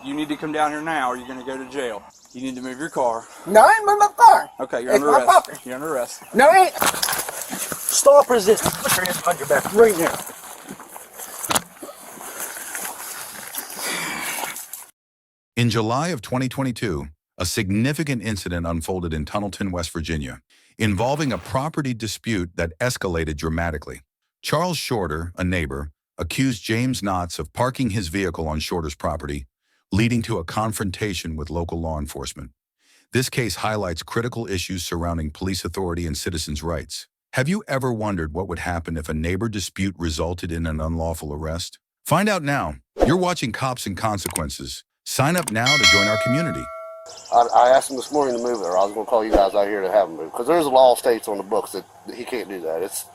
You need to come down here now or you're going to go to jail. You need to move your car. No, I ain't moving my car. Okay, you're under arrest. Property. You're under arrest. No, I ain't. Stop resisting. Put your hands on your back right now. In July of 2022, a significant incident unfolded in Tunnelton, West Virginia, involving a property dispute that escalated dramatically. Charles Shorter, a neighbor, accused James Knotts of parking his vehicle on Shorter's property, leading to a confrontation with local law enforcement. This case highlights critical issues surrounding police authority and citizens' rights. Have you ever wondered what would happen if a neighbor dispute resulted in an unlawful arrest? Find out now. You're watching Cops and Consequences. Sign up now to join our community. I asked him this morning to move there. I was going to call you guys out here to have him move because there's a law states on the books that he can't do that. It's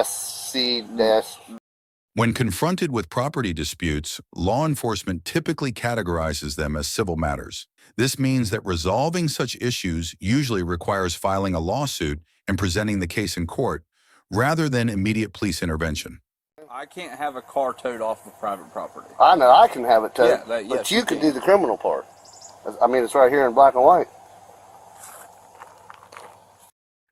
SC- When confronted with property disputes, law enforcement typically categorizes them as civil matters. This means that resolving such issues usually requires filing a lawsuit and presenting the case in court, rather than immediate police intervention. I can't have a car towed off of private property. I know I can have it towed, Yeah, but yes, you can do the criminal part. I mean, it's right here in black and white.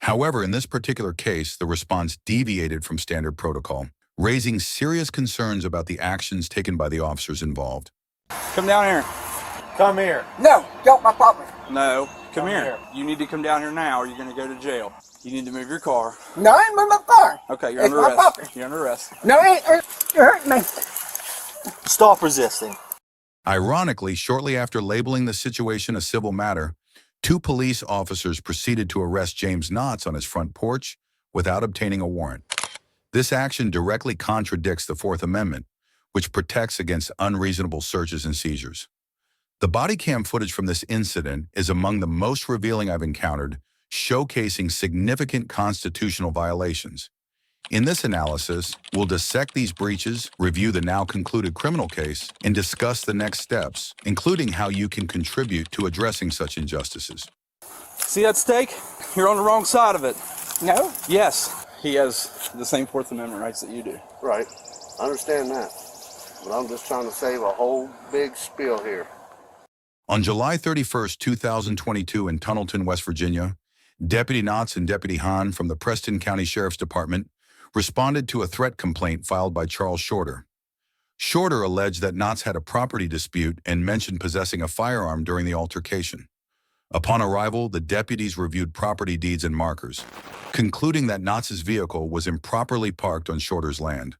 However, in this particular case, the response deviated from standard protocol, raising serious concerns about the actions taken by the officers involved. Come down here. Come here. No, don't my property. No, come here. You need to come down here now or you're going to go to jail. You need to move your car. No, I ain't moving my car. Okay, you're It's under my arrest. property. You're under arrest. No, I ain't. You're hurting me. Stop resisting. Ironically, shortly after labeling the situation a civil matter, 2 police officers proceeded to arrest James Knotts on his front porch without obtaining a warrant. This action directly contradicts the Fourth Amendment, which protects against unreasonable searches and seizures. The body cam footage from this incident is among the most revealing I've encountered, showcasing significant constitutional violations. In this analysis, we'll dissect these breaches, review the now concluded criminal case, and discuss the next steps, including how you can contribute to addressing such injustices. See that stake? You're on the wrong side of it. No? Yes. He has the same Fourth Amendment rights that you do. Right. I understand that. But I'm just trying to save a whole big spiel here. On July 31st, 2022 in Tunnelton, West Virginia, Deputy Knotts and Deputy Hahn from the Preston County Sheriff's Department responded to a threat complaint filed by Charles Shorter. Shorter alleged that Knotts had a property dispute and mentioned possessing a firearm during the altercation. Upon arrival, the deputies reviewed property deeds and markers, concluding that Knotts' vehicle was improperly parked on Shorter's land.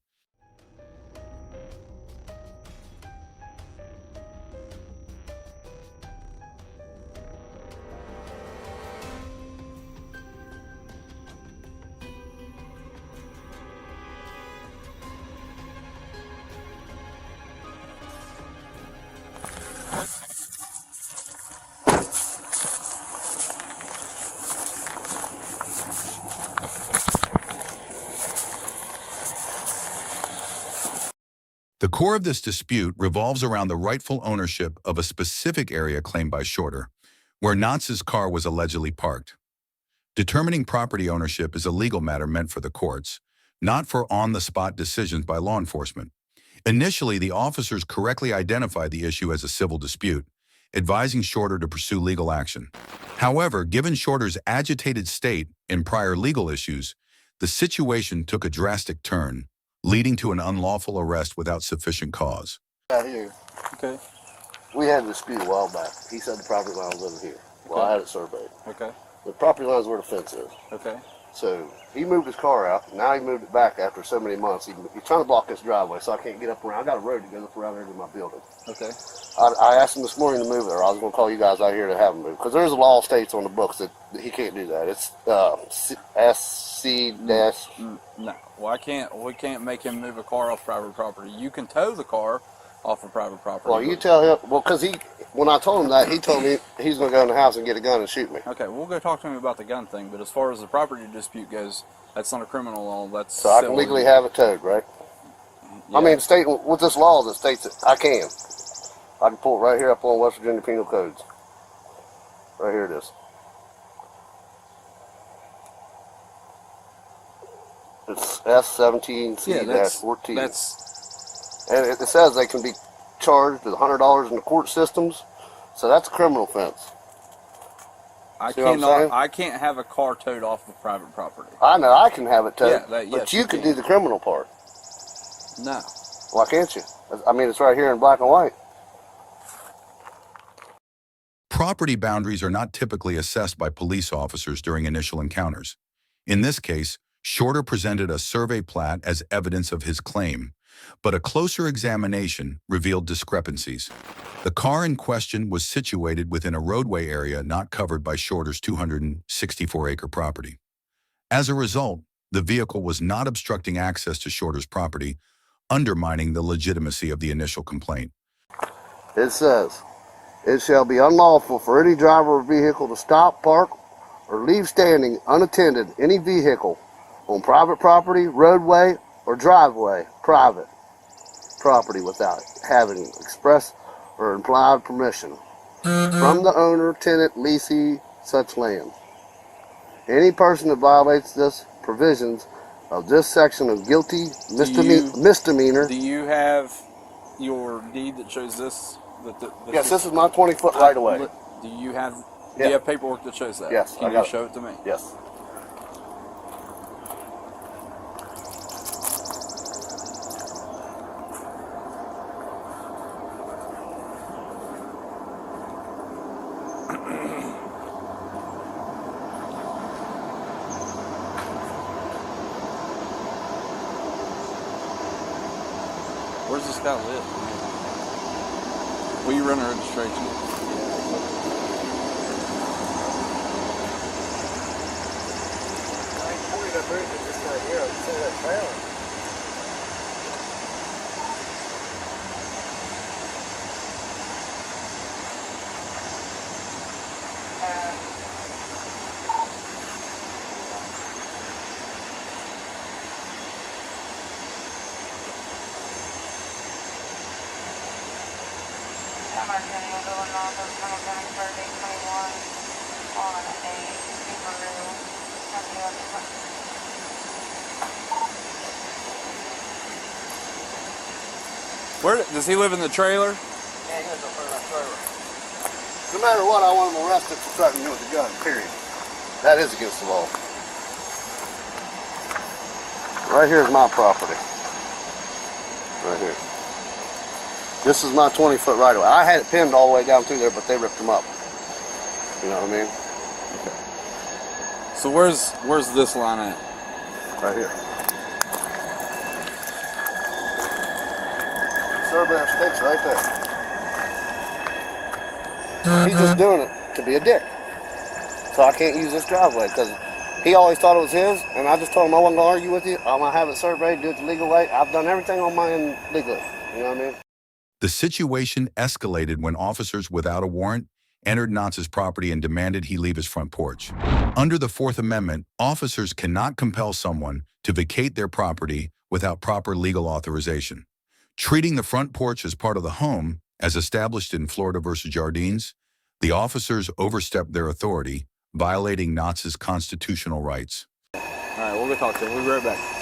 The core of this dispute revolves around the rightful ownership of a specific area claimed by Shorter, where Knotts' car was allegedly parked. Determining property ownership is a legal matter meant for the courts, not for on-the-spot decisions by law enforcement. Initially, the officers correctly identified the issue as a civil dispute, advising Shorter to pursue legal action. However, given Shorter's agitated state in prior legal issues, the situation took a drastic turn, leading to an unlawful arrest without sufficient cause. Out here, Okay. we had a dispute a while back. He said the property line was over here. Well, I had it surveyed. Okay. The property line is where the fence is. Okay. So he moved his car out. Now he moved it back after so many months. He's trying to block this driveway, so I can't get up around. I got a road that goes up around there to my building. Okay. I asked him this morning to move there. I was going to call you guys out here to have him move because there's a law states on the books that he can't do that. It's SC- No. Well, we can't make him move a car off private property. You can tow the car off of private property. Well, you tell him. Well, because when I told him that, he told me he's going to go in the house and get a gun and shoot me. Okay, we'll go talk to him about the gun thing. But as far as the property dispute goes, that's not a criminal law. That's So I can legally have it towed, right? Yeah. I mean, state with this law that states that I can. I can pull it right here up on West Virginia Penal Codes. Right here it is. It's S17C-14. That's And it says they can be charged with $100 in the court systems. So that's a criminal offense. See what I'm saying? I can't have a car towed off of private property. I know I can have it towed, Yeah, but yes, you you can can. do the criminal part. No. Why can't you? I mean, it's right here in black and white. Property boundaries are not typically assessed by police officers during initial encounters. In this case, Shorter presented a survey plat as evidence of his claim, but a closer examination revealed discrepancies. The car in question was situated within a roadway area not covered by Shorter's 264-acre property. As a result, the vehicle was not obstructing access to Shorter's property, undermining the legitimacy of the initial complaint. It says, it shall be unlawful for any driver or vehicle to stop, park, or leave standing unattended any vehicle on private property, roadway, or driveway, private property without having express or implied permission from the owner, tenant, leasee, such land. Any person that violates this provisions of this section of guilty misdemeanor. Do you have your deed that shows this? Yes, this is my 20-foot right away. Do you have? Yeah. Do you have paperwork that shows that? Yes, Can I got you it. show it to me? Yes. Where's this guy live? Will you run a registration? Where does he live in the trailer? Yeah, he lives up there in that trailer. No matter what, I want him arrested for threatening me with a gun, period. That is against the law. Right here is my property. Right here. This is my 20-foot right of way. I had it pinned all the way down through there, but they ripped them up. You know what I mean? So where's this line at? Right here. Surveyor stakes right there. He's just doing it to be a dick. So I can't use this driveway because he always thought it was his, and I just told him I wasn't going to argue with you. I'm going to have it surveyed, do it the legal way. I've done everything on my end legally. You know what I mean? The situation escalated when officers without a warrant entered Knotz's property and demanded he leave his front porch. Under the Fourth Amendment, officers cannot compel someone to vacate their property without proper legal authorization. Treating the front porch as part of the home, as established in Florida versus Jardines, the officers overstepped their authority, violating Knotz's constitutional rights. All right, we'll go talk to him. We'll be right back.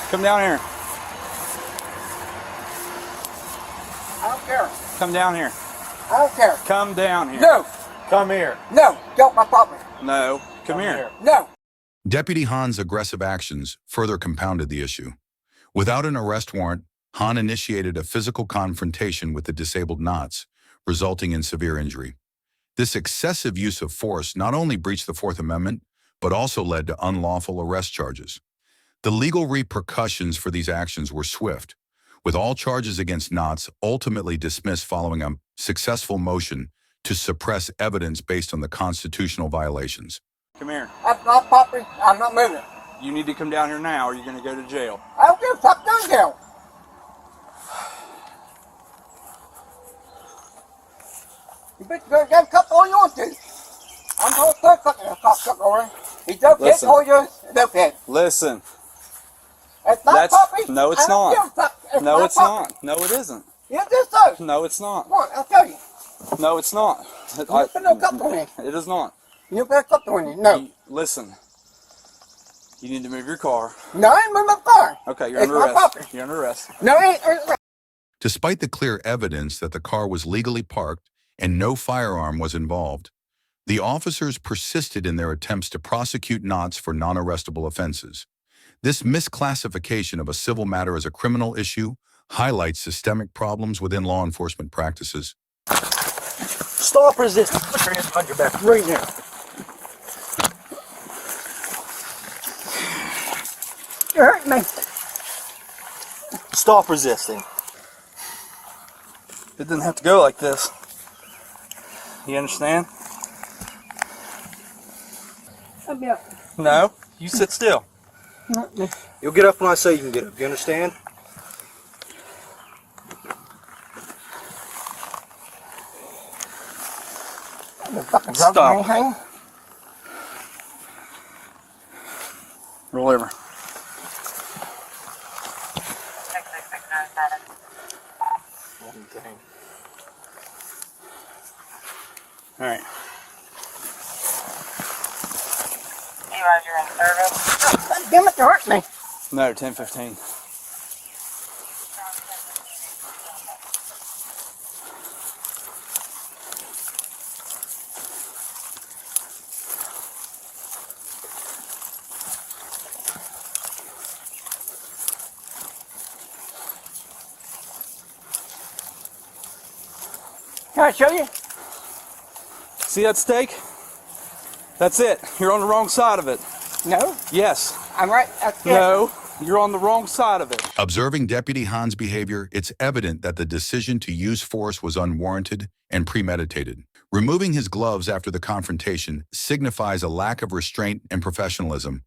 Come down here. I don't care. Come down here. I don't care. Come down here. No. Come here. No. Get off my property. No. Come here. No. Deputy Hahn's aggressive actions further compounded the issue. Without an arrest warrant, Hahn initiated a physical confrontation with the disabled Knotts, resulting in severe injury. This excessive use of force not only breached the Fourth Amendment, but also led to unlawful arrest charges. The legal repercussions for these actions were swift, with all charges against Knotts ultimately dismissed following a successful motion to suppress evidence based on the constitutional violations. Come here. That's my property. I'm not moving. You need to come down here now or you're going to go to jail. I don't give a fuck, no jail. You bitch better get a cup all you want to. I'm going to start fucking a cocksucker over. He dope head Listen. or you're dope head. Listen. It's my That's- property. no, it's I don't not. give a fuck. It's No, my it's property. not. No, it isn't. Yes, it's so. No, it's not. Come on, I'll tell you. No, it's not. You put no cup on me. It is not. You put a cup on me. No. Listen. You need to move your car. No, I ain't moving my car. Okay, you're It's under my arrest. property. You're under arrest. No, it ain't. Despite the clear evidence that the car was legally parked and no firearm was involved, the officers persisted in their attempts to prosecute Knotts for non-arrestable offenses. This misclassification of a civil matter as a criminal issue highlights systemic problems within law enforcement practices. Stop resisting. Put your hands behind your back right now. You hurt me. Stop resisting. It didn't have to go like this. You understand? No. You sit still. You'll get up when I say you can get up. You understand? Stop. Roll over. All right. Roger, in service. God damn it, you hurt me. No, 10:15. Can I show you? See that stake? That's it. You're on the wrong side of it. No, Yes. I'm right. That's it. No. You're on the wrong side of it. Observing Deputy Hahn's behavior, it's evident that the decision to use force was unwarranted and premeditated. Removing his gloves after the confrontation signifies a lack of restraint and professionalism,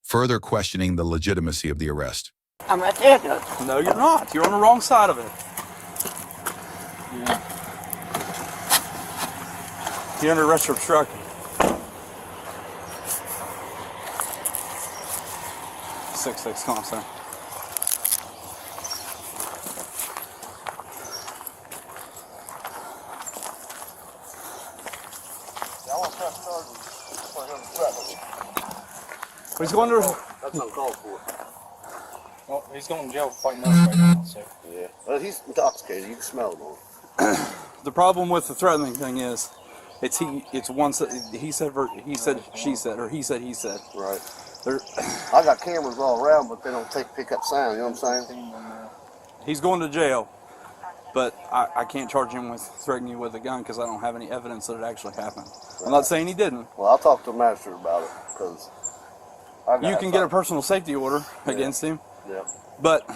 further questioning the legitimacy of the arrest. I'm right there, dude. No, you're not. You're on the wrong side of it. You're under arrest for obstructing. 6-6, come on, sir. He's going to. That's uncalled for. Well, he's going to jail for fighting us right now, so. Yeah. Well, he's intoxicated. You can smell it on him. The problem with the threatening thing is, it's one he said, she said, or he said, Right. There, I got cameras all around, but they don't pick up sound. You know what I'm saying? he's going to jail, but I can't charge him with threatening you with a gun because I don't have any evidence that it actually happened. I'm not saying he didn't. Well, I'll talk to the magistrate about it because You can get a personal safety order against him, Yeah. but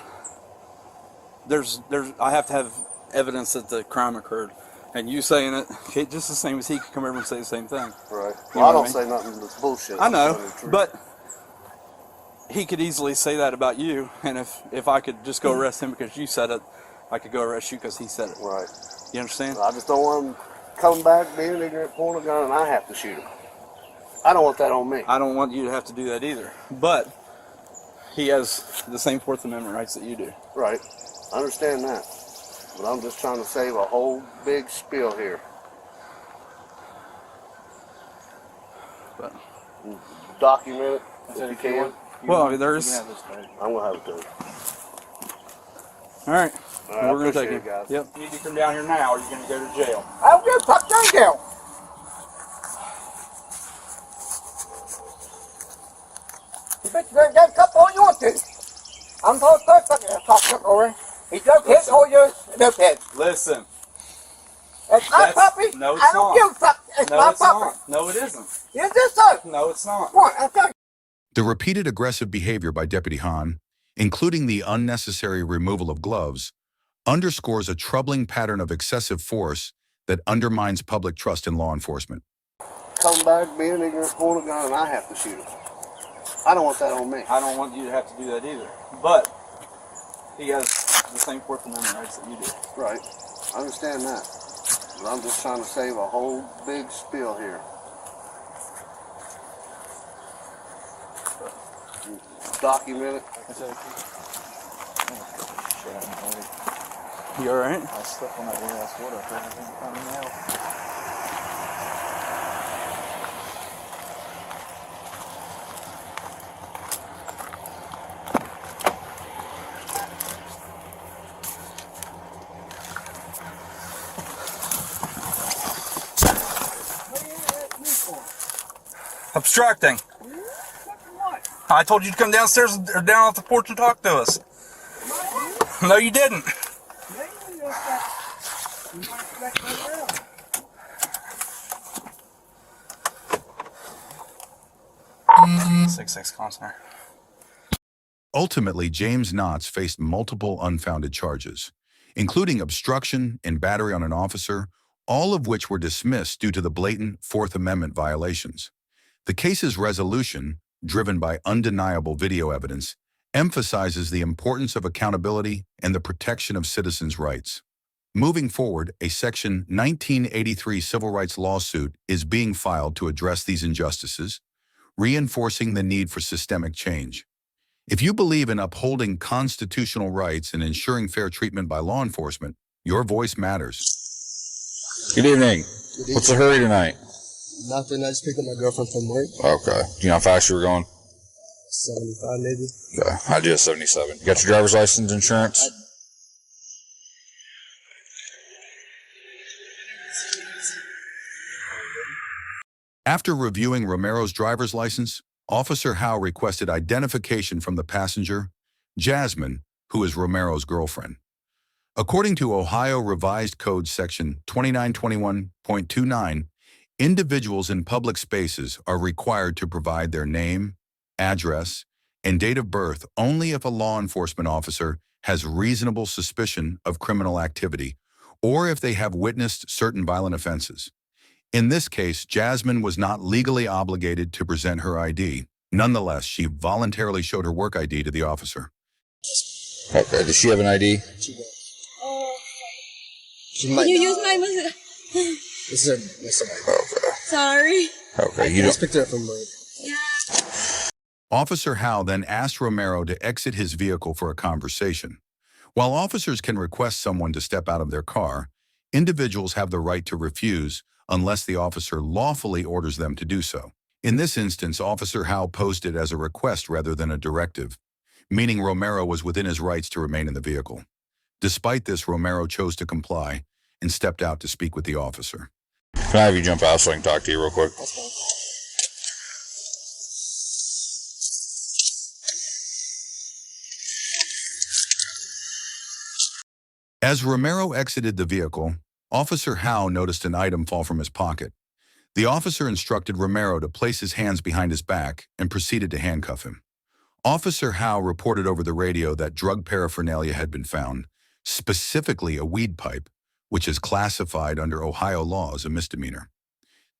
I have to have evidence that the crime occurred. And you saying it, just the same as he could come over and say the same thing. Right. You Well, I know don't what I say nothing that's bullshit. I I'm know, telling the truth. but he could easily say that about you. And if I could just go arrest him because you said it, I could go arrest you because he said it. Right. You understand? I just don't want him coming back, being ignorant, pulling a gun, and I have to shoot him. I don't want that on me. I don't want you to have to do that either. But he has the same Fourth Amendment rights that you do. Right. I understand that. But I'm just trying to save a whole big spiel here. But Document it if you can. well, there's. I'm going to have it too. All right. All right, I We're going to appreciate take it, him. guys. Yep. You need to come down here now or you're going to go to jail. I don't give a fuck, no jail. You bitch better get a cup all you want to. I'm going to start fucking a cocksucker over. He dope head or you're dope head. Listen. It's my That's- property. no, it's I don't not. give a fuck. It's No, my it's property. not. No, it isn't. Yes, it's so. No, it's not. Come on, I'll tell you. The repeated aggressive behavior by Deputy Hahn, including the unnecessary removal of gloves, underscores a troubling pattern of excessive force that undermines public trust in law enforcement. Come back, being ignorant, pulling a gun, and I have to shoot him. I don't want that on me. I don't want you to have to do that either. But he has the same Fourth Amendment rights that you do. Right. I understand that. But I'm just trying to save a whole big spiel here. Document it. You alright? I slept on that weird ass water up there. I didn't find any help. Obstructing. I told you to come downstairs or down off the porch and talk to us. No, you didn't. 6-6 constantly. Ultimately, James Knotts faced multiple unfounded charges, including obstruction and battery on an officer, all of which were dismissed due to the blatant Fourth Amendment violations. The case's resolution, driven by undeniable video evidence, emphasizes the importance of accountability and the protection of citizens' rights. Moving forward, a Section 1983 civil rights lawsuit is being filed to address these injustices, reinforcing the need for systemic change. If you believe in upholding constitutional rights and ensuring fair treatment by law enforcement, your voice matters. Good evening. Good What's the hurry tonight? Nothing. I just picked up my girlfriend from work. Okay. Do you know how fast you were going? 75 maybe. Okay. I do have 77. You got your driver's license, insurance? After reviewing Romero's driver's license, Officer Howe requested identification from the passenger, Jasmine, who is Romero's girlfriend. According to Ohio Revised Code Section 2921.29, individuals in public spaces are required to provide their name, address, and date of birth only if a law enforcement officer has reasonable suspicion of criminal activity or if they have witnessed certain violent offenses. In this case, Jasmine was not legally obligated to present her ID. Nonetheless, she voluntarily showed her work ID to the officer. Okay. Does she have an ID? She might Can you not. use my This is her. This is her. Okay. Sorry. Okay. I You just don't. picked her up from work. Officer Howe then asked Romero to exit his vehicle for a conversation. While officers can request someone to step out of their car, individuals have the right to refuse unless the officer lawfully orders them to do so. In this instance, Officer Howe posed it as a request rather than a directive, meaning Romero was within his rights to remain in the vehicle. Despite this, Romero chose to comply and stepped out to speak with the officer. Can I have you jump out so I can talk to you real quick? As Romero exited the vehicle, Officer Howe noticed an item fall from his pocket. The officer instructed Romero to place his hands behind his back and proceeded to handcuff him. Officer Howe reported over the radio that drug paraphernalia had been found, specifically a weed pipe, which is classified under Ohio law as a misdemeanor.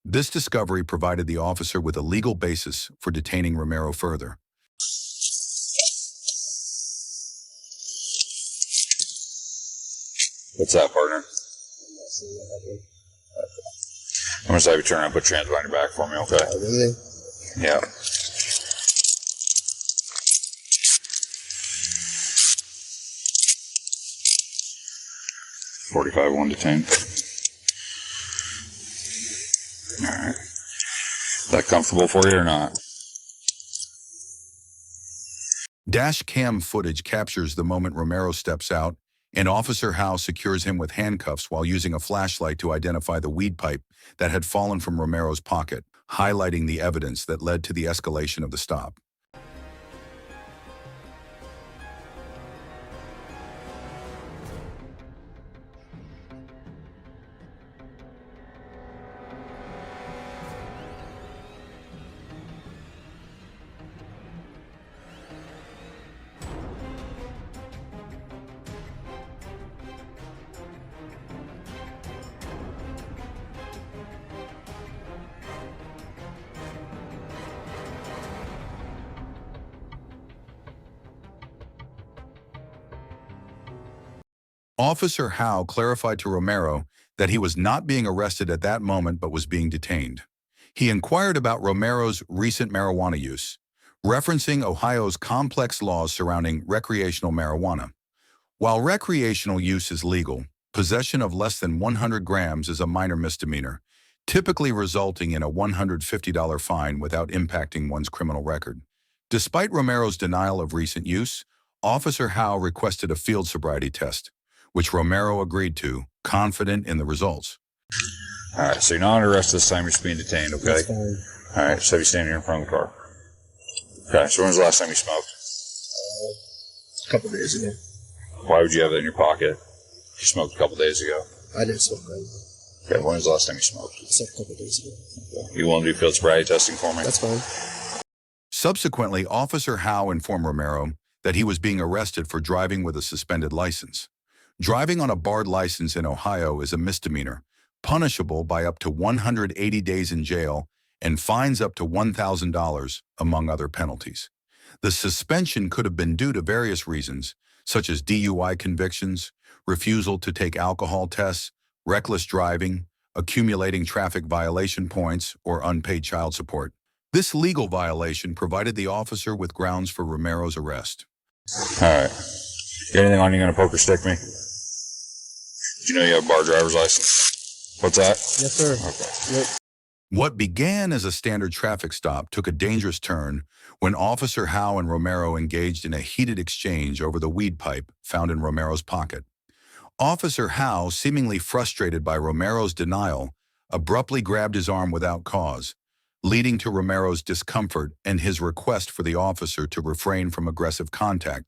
This discovery provided the officer with a legal basis for detaining Romero further. What's that, partner? I'm going to have you turn around and put your hands behind your back for me, okay? Really? Yeah. $45, 1 to 10. Alright. Is that comfortable for you or not? Dash cam footage captures the moment Romero steps out, and Officer Howe secures him with handcuffs while using a flashlight to identify the weed pipe that had fallen from Romero's pocket, highlighting the evidence that led to the escalation of the stop. Officer Howe clarified to Romero that he was not being arrested at that moment but was being detained. He inquired about Romero's recent marijuana use, referencing Ohio's complex laws surrounding recreational marijuana. While recreational use is legal, possession of less than 100 grams is a minor misdemeanor, typically resulting in a $150 fine without impacting one's criminal record. Despite Romero's denial of recent use, Officer Howe requested a field sobriety test, which Romero agreed to, confident in the results. All right, so you're not under arrest this time. You're just being detained, okay? That's fine. All right, so have you standing here in front of the car. Okay, so when was the last time you smoked? A couple days ago. Why would you have that in your pocket? You smoked a couple days ago. I didn't smoke right now. Okay, when was the last time you smoked? I said a couple days ago. Okay. You want to do field sobriety testing for me? That's fine. Subsequently, Officer Howe informed Romero that he was being arrested for driving with a suspended license. Driving on a barred license in Ohio is a misdemeanor, punishable by up to 180 days in jail and fines up to $1,000, among other penalties. The suspension could have been due to various reasons, such as DUI convictions, refusal to take alcohol tests, reckless driving, accumulating traffic violation points, or unpaid child support. This legal violation provided the officer with grounds for Romero's arrest. All right. Got anything on you gonna poker stick me? Do you know you have a bar driver's license? What's that? Yes, sir. Okay. Yep. What began as a standard traffic stop took a dangerous turn when Officer Howe and Romero engaged in a heated exchange over the weed pipe found in Romero's pocket. Officer Howe, seemingly frustrated by Romero's denial, abruptly grabbed his arm without cause, leading to Romero's discomfort and his request for the officer to refrain from aggressive contact.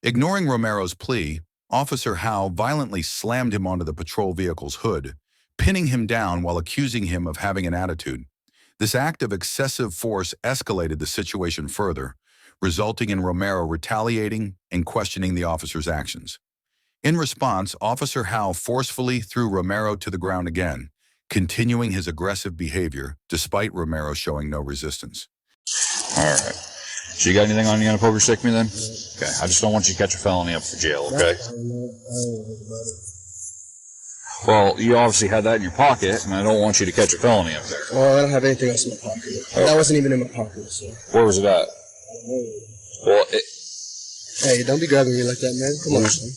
Ignoring Romero's plea, Officer Howe violently slammed him onto the patrol vehicle's hood, pinning him down while accusing him of having an attitude. This act of excessive force escalated the situation further, resulting in Romero retaliating and questioning the officer's actions. In response, Officer Howe forcefully threw Romero to the ground again, continuing his aggressive behavior despite Romero showing no resistance. All right. So you got anything on you gonna poker stick me then? Okay. I just don't want you to catch a felony up for jail, okay? Well, you obviously had that in your pocket, and I don't want you to catch a felony up there. Well, I don't have anything else in my pocket. That wasn't even in my pocket, so. Where was it at? Well, Hey, don't be grabbing me like that, man. Come on, son.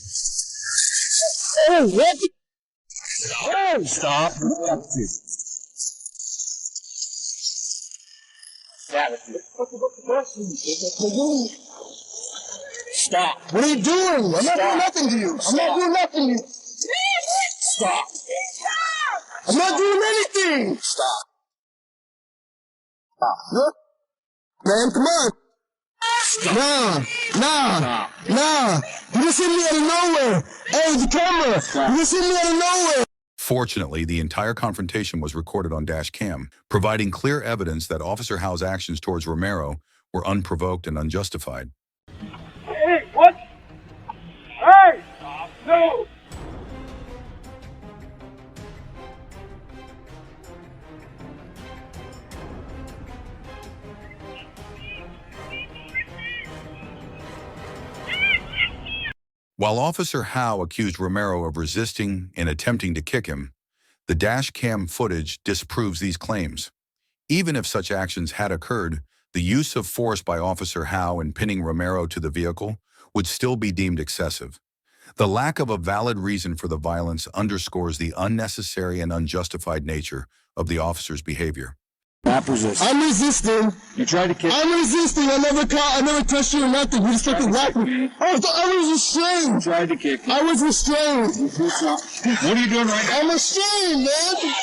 Oh, what? Oh, stop. Stop. What are you doing? I'm not doing nothing to you. I'm not doing nothing to you. Stop. I'm not doing anything. Stop. Look, man, come on. Nah. You just hit me out of nowhere. Hey, the camera. You just hit me out of nowhere. Fortunately, the entire confrontation was recorded on dash cam, providing clear evidence that Officer Howe's actions towards Romero were unprovoked and unjustified. Hey, what? Hey! No! While Officer Howe accused Romero of resisting and attempting to kick him, the dash cam footage disproves these claims. Even if such actions had occurred, the use of force by Officer Howe in pinning Romero to the vehicle would still be deemed excessive. The lack of a valid reason for the violence underscores the unnecessary and unjustified nature of the officer's behavior. I'm resisting. you tried to kick. I'm resisting. I never touched you or nothing. You just fucking whacked me. I was restrained. Tried to kick. I was restrained. What are you doing right now? I'm restrained, man.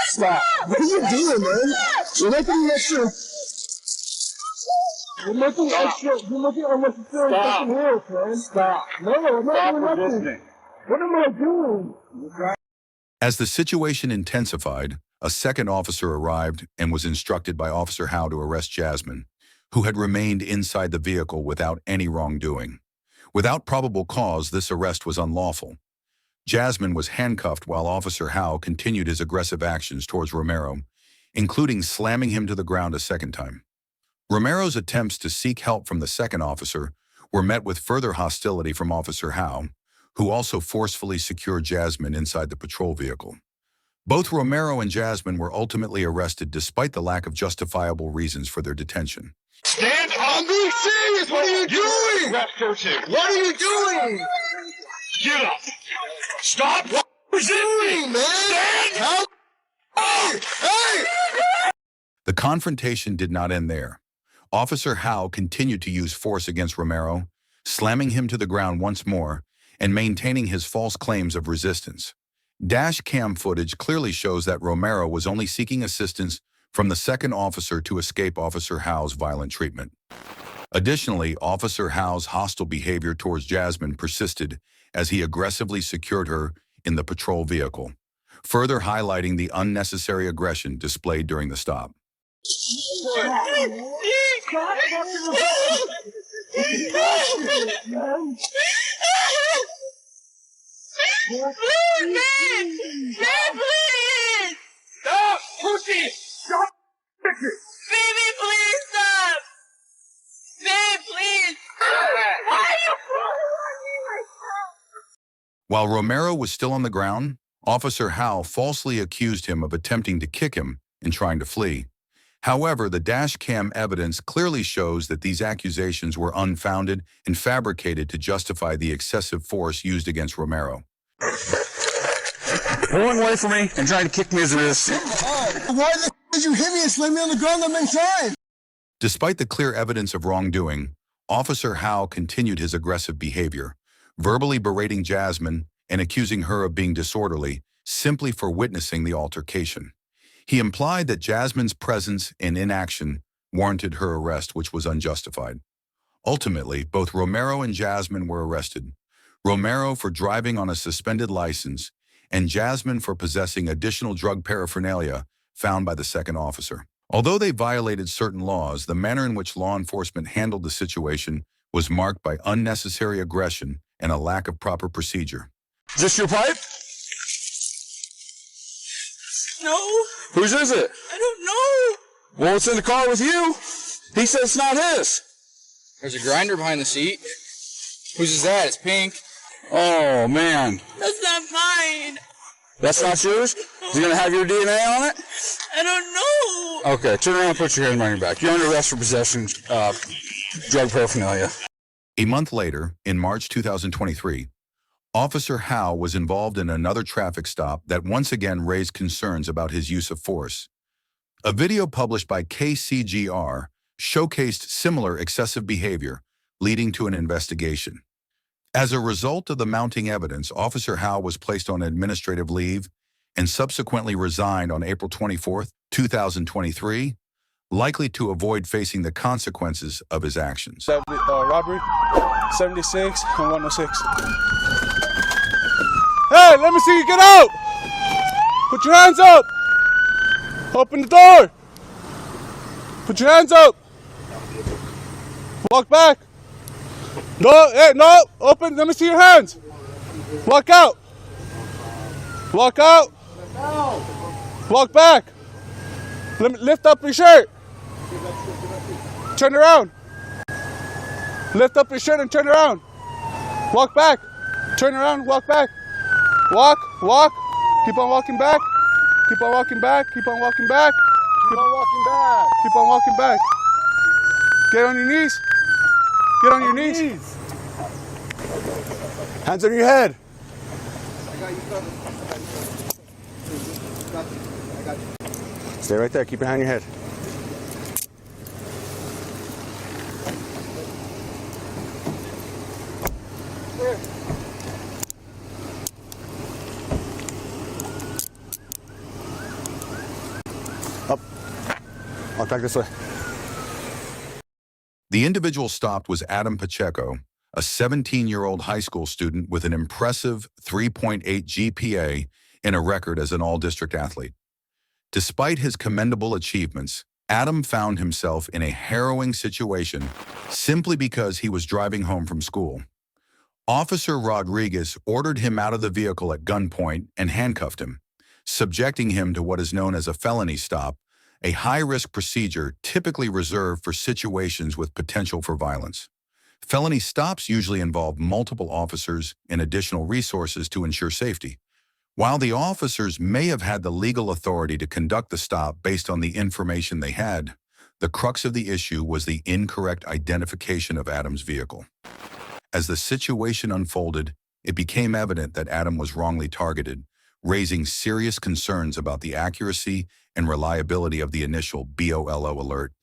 Stop. What are you doing, man? You're making me extra. You're making unnecessary fucking work, man. Stop. No, I'm not doing nothing. What am I doing? As the situation intensified, a second officer arrived and was instructed by Officer Howe to arrest Jasmine, who had remained inside the vehicle without any wrongdoing. Without probable cause, this arrest was unlawful. Jasmine was handcuffed while Officer Howe continued his aggressive actions towards Romero, including slamming him to the ground a second time. Romero's attempts to seek help from the second officer were met with further hostility from Officer Howe, who also forcefully secured Jasmine inside the patrol vehicle. Both Romero and Jasmine were ultimately arrested despite the lack of justifiable reasons for their detention. Stand up! I'm being serious! What are you doing? What are you doing? Get up! Stop resisting, man! Stand up! Hey! The confrontation did not end there. Officer Howe continued to use force against Romero, slamming him to the ground once more and maintaining his false claims of resistance. Dash cam footage clearly shows that Romero was only seeking assistance from the second officer to escape Officer Howe's violent treatment. Additionally, Officer Howe's hostile behavior towards Jasmine persisted as he aggressively secured her in the patrol vehicle, further highlighting the unnecessary aggression displayed during the stop. Please! Please! Stop! Pussy! Stop! Baby, please stop! Babe, please! Why are you pulling me like that? While Romero was still on the ground, Officer Howe falsely accused him of attempting to kick him and trying to flee. However, the dash cam evidence clearly shows that these accusations were unfounded and fabricated to justify the excessive force used against Romero. Pulling away from me and trying to kick me as it is. Why the did you hit me and slam me on the ground that many times? Despite the clear evidence of wrongdoing, Officer Howe continued his aggressive behavior, verbally berating Jasmine and accusing her of being disorderly simply for witnessing the altercation. He implied that Jasmine's presence and inaction warranted her arrest, which was unjustified. Ultimately, both Romero and Jasmine were arrested. Romero for driving on a suspended license, and Jasmine for possessing additional drug paraphernalia found by the second officer. Although they violated certain laws, the manner in which law enforcement handled the situation was marked by unnecessary aggression and a lack of proper procedure. Is this your pipe? No, Whose is it? I don't know. Well, it's in the car with you. He said it's not his. There's a grinder behind the seat. Whose is that? It's pink. Oh, man. That's not mine. That's not yours? Is he going to have your DNA on it? I don't know. Okay, turn around and put your hand behind your back. You're under arrest for possession of drug paraphernalia. A month later, in March 2023, Officer Howe was involved in another traffic stop that once again raised concerns about his use of force. A video published by KCGR showcased similar excessive behavior, leading to an investigation. As a result of the mounting evidence, Officer Howe was placed on administrative leave and subsequently resigned on April 24, 2023, likely to avoid facing the consequences of his actions. Robbery, 76 and 106. Hey, let me see you get out! Put your hands up! Open the door! Put your hands up! Walk back! No, hey, no! Open, let me see your hands! Walk out! Walk out! Walk back! Let me lift up your shirt! Turn around! Lift up your shirt and turn around! Walk back! Turn around, walk back! Walk, walk! Keep on walking back! Keep on walking back! Keep on walking back! Keep on walking back! Keep on walking back! Get on your knees! Get on your knees! Hands on your head! Stay right there, keep your hand on your head. Up. Walk back this way. The individual stopped was Adam Pacheco, a 17-year-old high school student with an impressive 3.8 GPA and a record as an all-district athlete. Despite his commendable achievements, Adam found himself in a harrowing situation simply because he was driving home from school. Officer Rodriguez ordered him out of the vehicle at gunpoint and handcuffed him, subjecting him to what is known as a felony stop, a high-risk procedure typically reserved for situations with potential for violence. Felony stops usually involve multiple officers and additional resources to ensure safety. While the officers may have had the legal authority to conduct the stop based on the information they had, the crux of the issue was the incorrect identification of Adam's vehicle. As the situation unfolded, it became evident that Adam was wrongly targeted, raising serious concerns about the accuracy and reliability of the initial BOLO alert.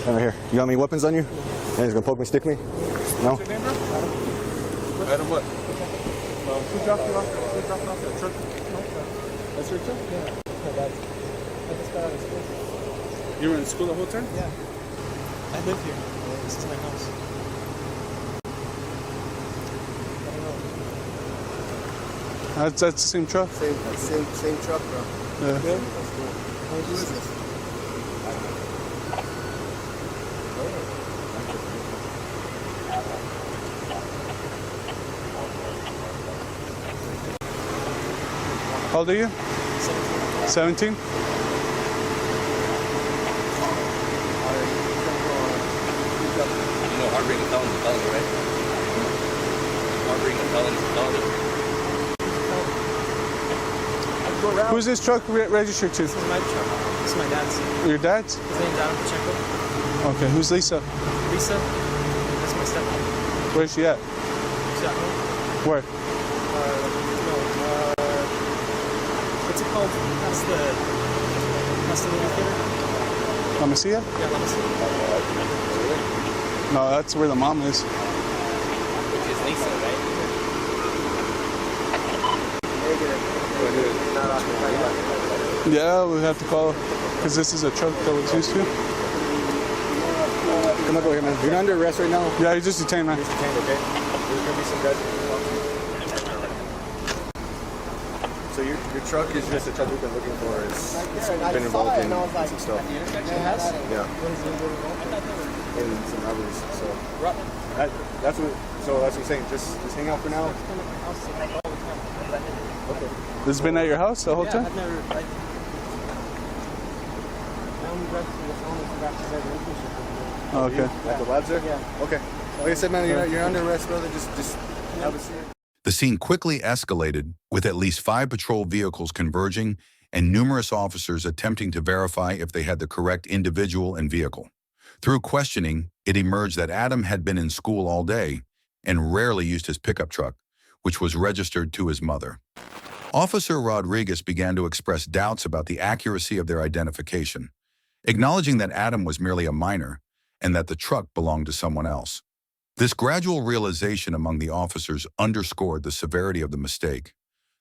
Over here. You got any weapons on you? Yeah, he's gonna poke me, stick me? No? Adam what? Who dropped you off? Who dropped off that truck? That's your truck? Yeah. My dad's. I just got out of school. You were in school the whole time? Yeah. I live here. This is my house. I don't know. That's the same truck? Same truck, bro. Yeah. Who is this? How old are you? 17. 17? Harboring a felon is a felony, right? Harboring a felon is a felony. Who's this truck registered to? This is my truck. This is my dad's. Your dad's? His name's Adam Pacheco. Okay, who's Lisa? Lisa? That's my stepmom. Where's she at? She's at home. Where? What's it called? That's the movie theater. La Mesilla? Yeah, La Mesilla. No, that's where the mom is. Which is Lisa, right? Yeah, we have to call because this is a truck that was used to. Come on, go ahead, man. You're not under arrest right now. Yeah, you're just detained, man. You're just detained, okay? There's gonna be some guys. So your truck is just a truck we've been looking for. It's been involved in some stuff. Yeah. In some robberies. So that's what I'm saying. Just hang out for now. Okay. This has been at your house the whole time? I've never. I only got to say the Okay. At the labs there? Yeah. Okay. Like I said, man, you're under arrest, brother. Just have a seat. The scene quickly escalated, with at least 5 patrol vehicles converging and numerous officers attempting to verify if they had the correct individual and vehicle. Through questioning, it emerged that Adam had been in school all day and rarely used his pickup truck, which was registered to his mother. Officer Rodriguez began to express doubts about the accuracy of their identification, acknowledging that Adam was merely a minor and that the truck belonged to someone else. This gradual realization among the officers underscored the severity of the mistake.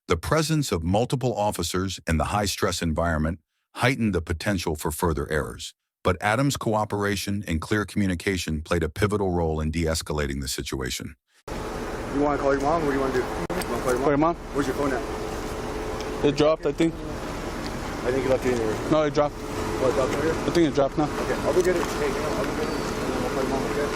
The presence of multiple officers in the high-stress environment heightened the potential for further errors, but Adam's cooperation and clear communication played a pivotal role in de-escalating the situation. You want to call your mom? What do you want to do? You want to call your mom? Call your mom? Where's your phone at? It dropped, I think. I think you left it in your... No, it dropped. Oh, it dropped over here? I think it dropped now. Okay, I'll go get it. Hey, I'll go get it. And then we'll call your mom, okay?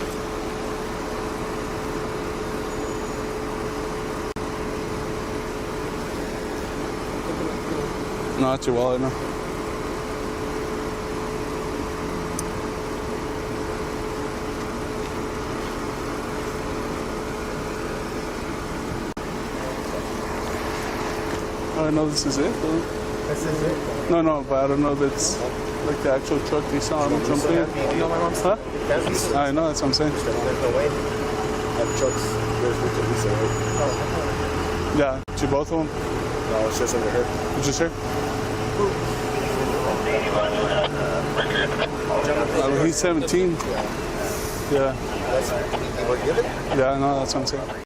No, that's your wallet now. I don't know if this is it, though. This is it? No, but I don't know if it's like the actual truck they saw on something. You know my mom's? Huh? I know, that's what I'm saying. There's no way. That truck's registered to Lisa, right? Yeah, to both of them. No, it's just under her. It's just her? He's 17. Yeah. Yeah, no, that's what I'm saying.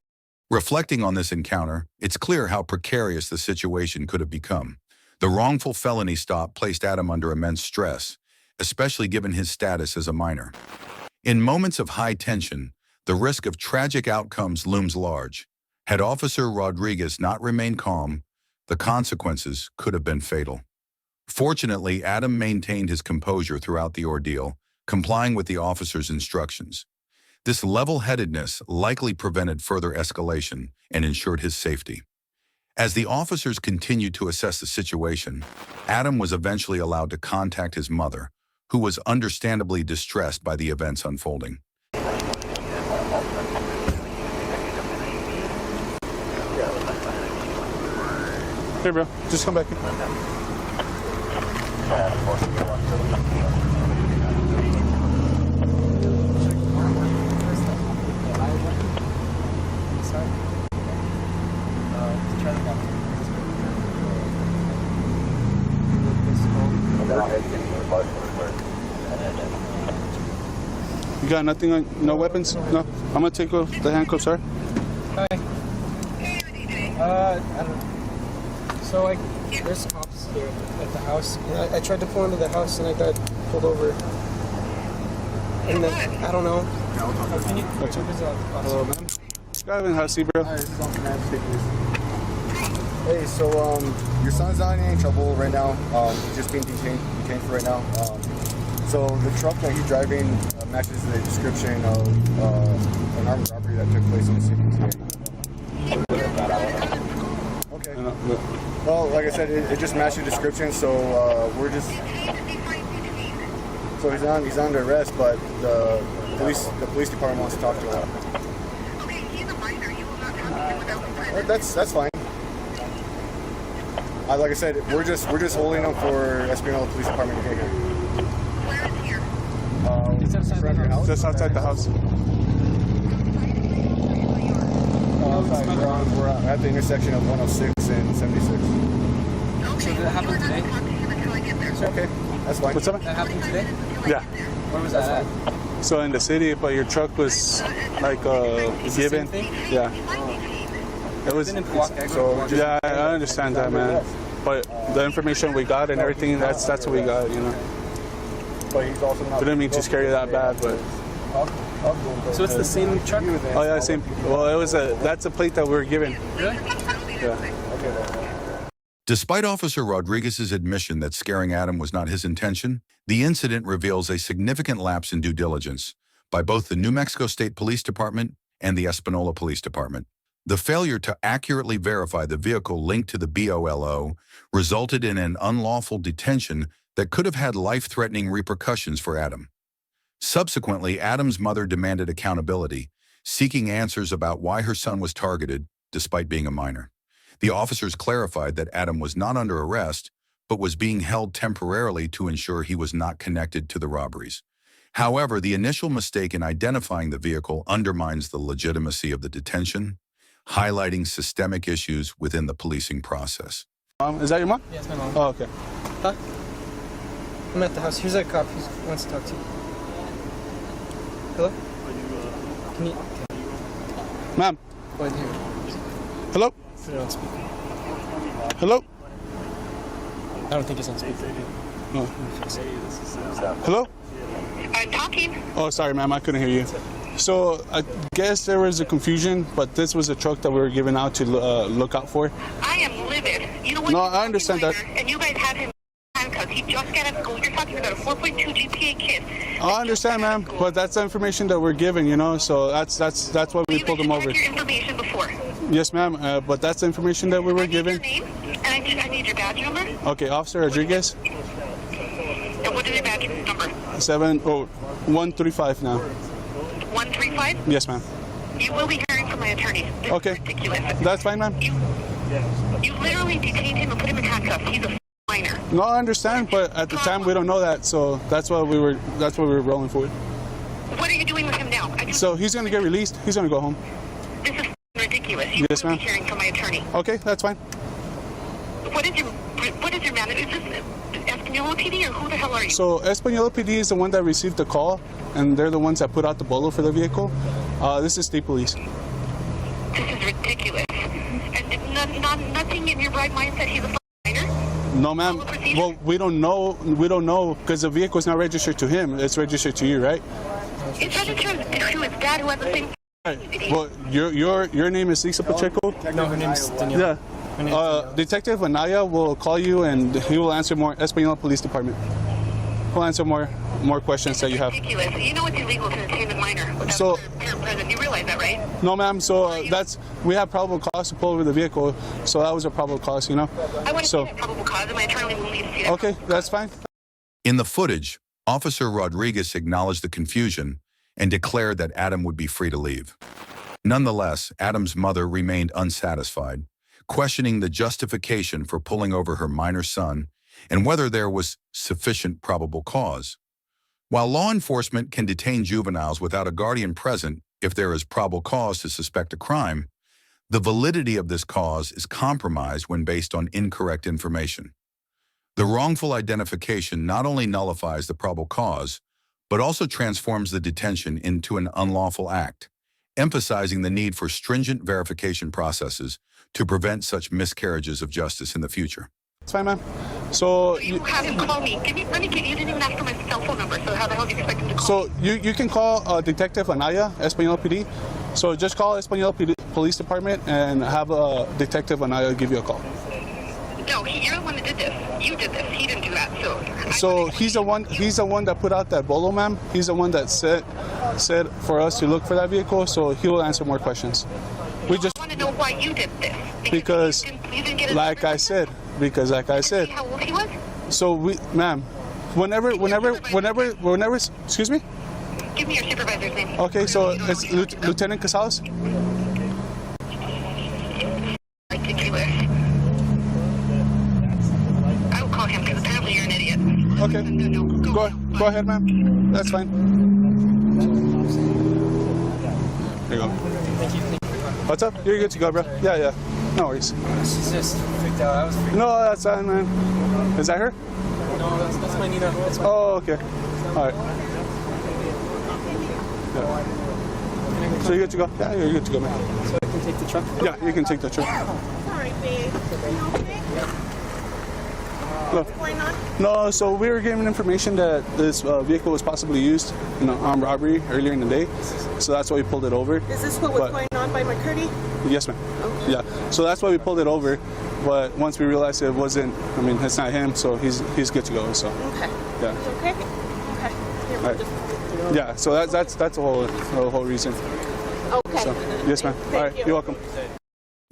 Reflecting on this encounter, it's clear how precarious the situation could have become. The wrongful felony stop placed Adam under immense stress, especially given his status as a minor. In moments of high tension, the risk of tragic outcomes looms large. Had Officer Rodriguez not remained calm, the consequences could have been fatal. Fortunately, Adam maintained his composure throughout the ordeal, complying with the officer's instructions. This level-headedness likely prevented further escalation and ensured his safety. As the officers continued to assess the situation, Adam was eventually allowed to contact his mother, who was understandably distressed by the events unfolding. Here, bro. Just come back in. You got nothing on, no weapons? No? I'm gonna take off the handcuffs, sir. Hi. I don't know. So, like, there's cops here at the house. And I tried to pull into the house and I got pulled over. And then, I don't know. Can you Hello, man. Go ahead and have a seat, bro. Hey, so your son's not in any trouble right now. He's just being detained for right now. So the truck that he's driving matches the description of an armed robbery that took place in the city today. Okay. Well, like I said, it just matched the description, so we're just. So he's under arrest, but the police department wants to talk to him. Okay, he's a minor. You will not have him without consent. That's fine. Like I said, we're just holding him for Espanola Police Department to get here. Where is here? It's outside the house. Just outside the house. We're at the intersection of 106 and 76. Okay, So did that happen you are not today? to talk to him until I get there. Okay, that's fine. What's up? That happened today? Yeah. Where was that at? So in the city, but your truck was like given. thing? Yeah. It was. So Yeah, I understand that, man. But the information we got and everything, that's what we got, you know. but he's also not. Didn't mean to scare you that bad, but. So it's the same truck? Oh yeah, same. Well, that's a plate that we were given. Really? Yeah. Despite Officer Rodriguez's admission that scaring Adam was not his intention, the incident reveals a significant lapse in due diligence by both the New Mexico State Police Department and the Espanola Police Department. The failure to accurately verify the vehicle linked to the BOLO resulted in an unlawful detention that could have had life-threatening repercussions for Adam. Subsequently, Adam's mother demanded accountability, seeking answers about why her son was targeted despite being a minor. The officers clarified that Adam was not under arrest, but was being held temporarily to ensure he was not connected to the robberies. However, the initial mistake in identifying the vehicle undermines the legitimacy of the detention, highlighting systemic issues within the policing process. Is that your mom? Yeah, it's my mom. Oh, okay. Huh? I'm at the house. Here's a cop who wants to talk to you. Hello? Can you... Ma'am. Go ahead here. Hello? Put it on speaker. Hello? I don't think it's on speaker. Oh. Hello? I'm talking. Oh, sorry, ma'am. I couldn't hear you. So I guess there was a confusion, but this was a truck that we were given out to look out for. I am livid. You know what? No, I understand that. And you guys had him handcuffed. He just got out of school. You're talking about a 4.2 GPA kid. I understand, ma'am, but that's the information that we're given, you know. So that's why we pulled him over. You information before. Yes, ma'am. But that's the information that we were given. Your name, and I need your badge number. Okay, Officer Rodriguez. And what is your badge number? 135 now. 135? Yes, ma'am. You will be hearing from my attorney. This Okay. is ridiculous. That's fine, ma'am. You literally detained him and put him in handcuffs. He's a minor. No, I understand, but at the time we don't know that, so that's what we were rolling for. What are you doing with him now? So he's gonna get released. He's gonna go home. This is ridiculous. You Yes, will ma'am. be hearing from my attorney. Okay, that's fine. What is your man? Is this Espanola PD or who the hell are you? So Espanola PD is the one that received the call, and they're the ones that put out the bolo for the vehicle. This is state police. This is ridiculous. And nothing in your right mind said he's a minor? No, ma'am. Well, we don't know. We don't know because the vehicle is not registered to him. It's registered to you, right? It's registered to his dad who has the same... Right. Well, your name is Lisa Pacheco? No, her name's Danielle. Yeah. Detective Anaya will call you and he will answer more. Espanola Police Department. He'll answer more questions that you have. Ridiculous. You know it's illegal to detain a minor without So- a parent present. You realize that, right? No, ma'am. So we have probable cause to pull over the vehicle. So that was a probable cause, you know. I want to see that probable cause, and my attorney will need to see that. Okay, that's fine. In the footage, Officer Rodriguez acknowledged the confusion and declared that Adam would be free to leave. Nonetheless, Adam's mother remained unsatisfied, questioning the justification for pulling over her minor son and whether there was sufficient probable cause. While law enforcement can detain juveniles without a guardian present if there is probable cause to suspect a crime, the validity of this cause is compromised when based on incorrect information. The wrongful identification not only nullifies the probable cause, but also transforms the detention into an unlawful act, emphasizing the need for stringent verification processes to prevent such miscarriages of justice in the future. It's fine, ma'am. So you have him call me. Let me get. You didn't even ask for my cell phone number. So how the hell do you expect him to call? So you can call Detective Anaya, Espanol PD. So just call Espanol PD Police Department and have Detective Anaya give you a call. No, you're the one that did this. You did this. He didn't do that. So he's the one. He's the one that put out that bolo, ma'am. He's the one that said for us to look for that vehicle. So he will answer more questions. We just want to know why you did this. Because you didn't get like I said. Because like I said. How old he was? So ma'am, whenever, excuse me? Give me your supervisor's name. Okay, so it's Lieutenant Casales? Ridiculous. I will call him because apparently you're an idiot. Okay. Go ahead, ma'am. That's fine. There you go. What's up? You're good to go, bro. Yeah. No worries. She's just freaked out. I was freaked out. No, that's fine, man. Is that her? No, that's my Nina. That's my... Oh, okay. All right. Yeah. So you're good to go? Yeah, you're good to go, man. So I can take the truck? Yeah, you can take the truck. Sorry, babe. No. What's going on? No, so we were given information that this vehicle was possibly used in an armed robbery earlier in the day. So that's why we pulled it over. Is this what was going on by McCurdy? Yes, ma'am. Okay. Yeah. So that's why we pulled it over. But once we realized it wasn't, it's not him, so he's good to go. So. Okay. Yeah. Okay. Okay. Here, All right. Yeah. So that's the whole reason. Okay. So, yes, ma'am. All right. You're welcome.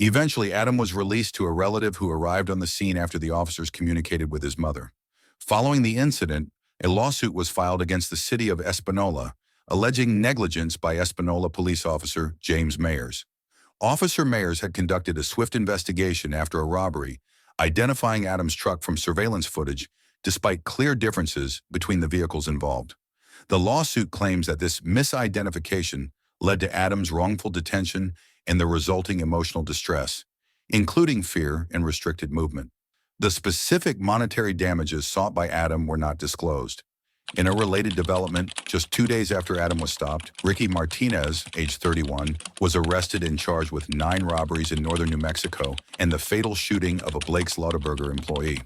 Eventually, Adam was released to a relative who arrived on the scene after the officers communicated with his mother. Following the incident, a lawsuit was filed against the city of Espanola, alleging negligence by Espanola police officer James Mayers. Officer Mayers had conducted a swift investigation after a robbery, identifying Adam's truck from surveillance footage, despite clear differences between the vehicles involved. The lawsuit claims that this misidentification led to Adam's wrongful detention and the resulting emotional distress, including fear and restricted movement. The specific monetary damages sought by Adam were not disclosed. In a related development, just 2 days after Adam was stopped, Ricky Martinez, age 31, was arrested and charged with 9 robberies in northern New Mexico and the fatal shooting of a Blake's Lauterberger employee.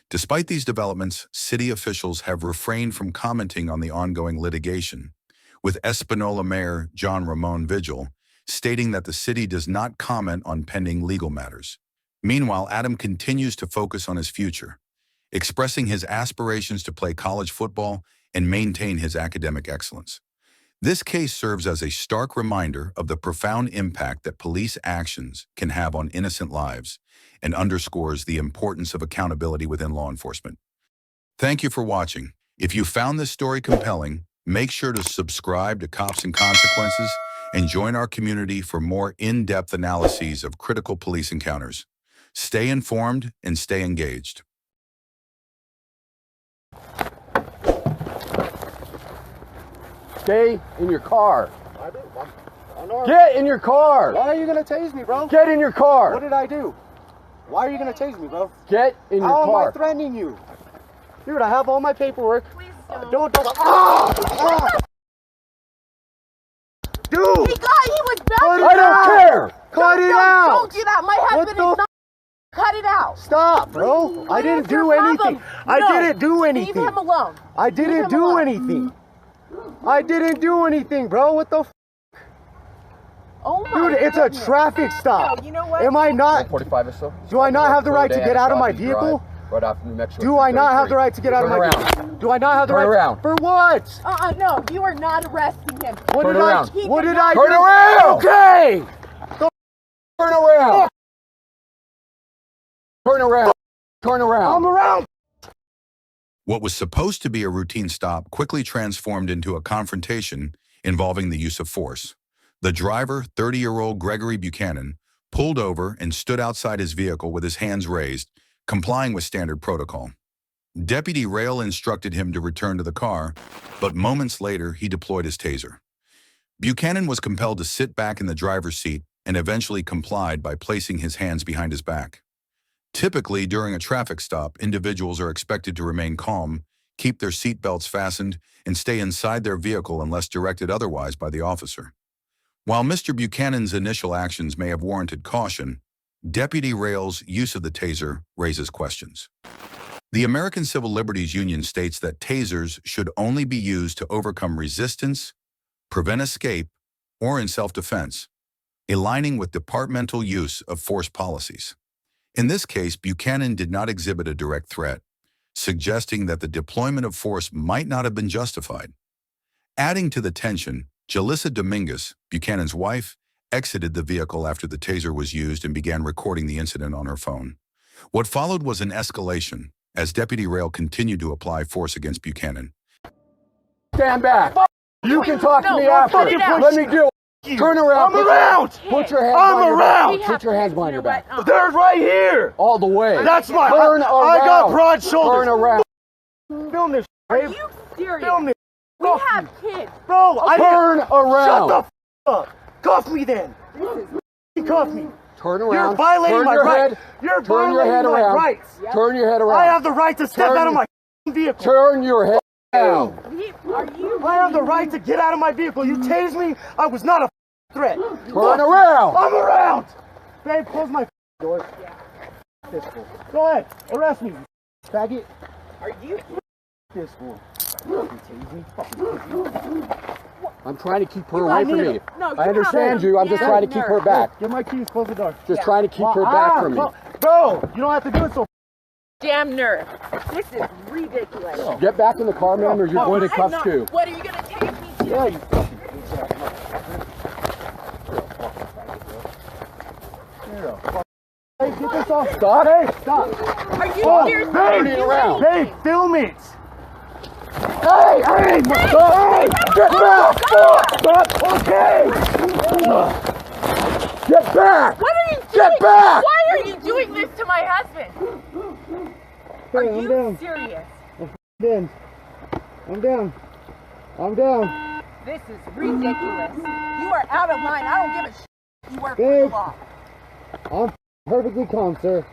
Despite these developments, city officials have refrained from commenting on the ongoing litigation, with Espanola Mayor John Ramon Vigil stating that the city does not comment on pending legal matters. Meanwhile, Adam continues to focus on his future, expressing his aspirations to play college football and maintain his academic excellence. This case serves as a stark reminder of the profound impact that police actions can have on innocent lives and underscores the importance of accountability within law enforcement. Thank you for watching. If you found this story compelling, make sure to subscribe to Cops and Consequences and join our community for more in-depth analyses of critical police encounters. Stay informed and stay engaged. Stay in your car. Get in your car. Why are you gonna tase me, bro? Get in your car. What did I do? Why are you gonna tase me, bro? Get in your car. How am I threatening you? Dude, I have all my paperwork. Please Don't. Dude! He was bad. I don't care! Cut it out! Don't do that. My husband is not. Cut it out. Stop, bro. I didn't do anything. I didn't do anything. Leave him alone. I didn't do anything. I didn't do anything, bro. What the f? Oh my Dude, it's a traffic stop. No, you know what? Am I not? 45 or so. Do I not have the right to get out of my vehicle? Right off New Mexico. Do I not have the right to get out of my vehicle? Do I not have the right? Turn around. For what? No, you are not arresting him. What Turn did around. I? What did I do? Turn around. Okay. Turn around. Turn around. Turn around. I'm around. What was supposed to be a routine stop quickly transformed into a confrontation involving the use of force. The driver, 30-year-old Gregory Buchanan, pulled pulled over and stood outside his vehicle with his hands raised, complying with standard protocol. Deputy Rail instructed him to return to the car, but moments later he deployed his taser. Buchanan was compelled to sit back in the driver's seat and eventually complied by placing his hands behind his back. Typically, during a traffic stop, individuals are expected to remain calm, keep their seat belts fastened, and stay inside their vehicle unless directed otherwise by the officer. While Mr. Buchanan's initial actions may have warranted caution, Deputy Rail's use of the taser raises questions. The American Civil Liberties Union states that tasers should only be used to overcome resistance, prevent escape, or in self-defense, aligning with departmental use of force policies. In this case, Buchanan did not exhibit a direct threat, suggesting that the deployment of force might not have been justified. Adding to the tension, Jalissa Dominguez, Buchanan's wife, exited the vehicle after the taser was used and began recording the incident on her phone. What followed was an escalation, as Deputy Rail continued to apply force against Buchanan. Stand back. You can talk to me after. Let me do it. Turn around. I'm around. Put your hands I'm behind your around. back. Put your hands behind your back. They're right here. All the way. That's my. Turn around. I got broad shoulders. Turn around. Film this. Are you serious? Film me. We have kids. Bro, I Turn didn't. around. Shut the up. Cuff me then. Cuff me. Turn around. You're violating Turn my your rights. head. You're Turn your head violating my around. rights. Turn your head around. I have the right to step out of my vehicle. Turn your head down. I have the right to get out of my vehicle. You tased me. I was not a threat. Turn around. I'm around. Babe, close my door. Pistol. Go ahead. Arrest me. Faggot. Are you? Pistol. I'm trying to keep her away from me. No, I understand you. I'm just trying to keep her back. Get my keys. Close the door. Just trying to keep her back from me. Bro, you don't have to do it so. Damn nerve. This is ridiculous. Get back in the car, ma'am, or you're going to cuffs too. What are you going to take me to? Yeah, you Hey, get this off. Stop. Hey, stop. Are you serious? Hey, Turn it around. Hey, film it. Hey, hey, hey, get back. Stop. Okay. Get back. What are you doing? Get back. Why are you doing this to my husband? Are Hey, I'm you down. serious? Down. I'm down. I'm down. This is ridiculous. You are out of line. I don't give a shit. You are Babe. law. I'm perfectly calm, sir.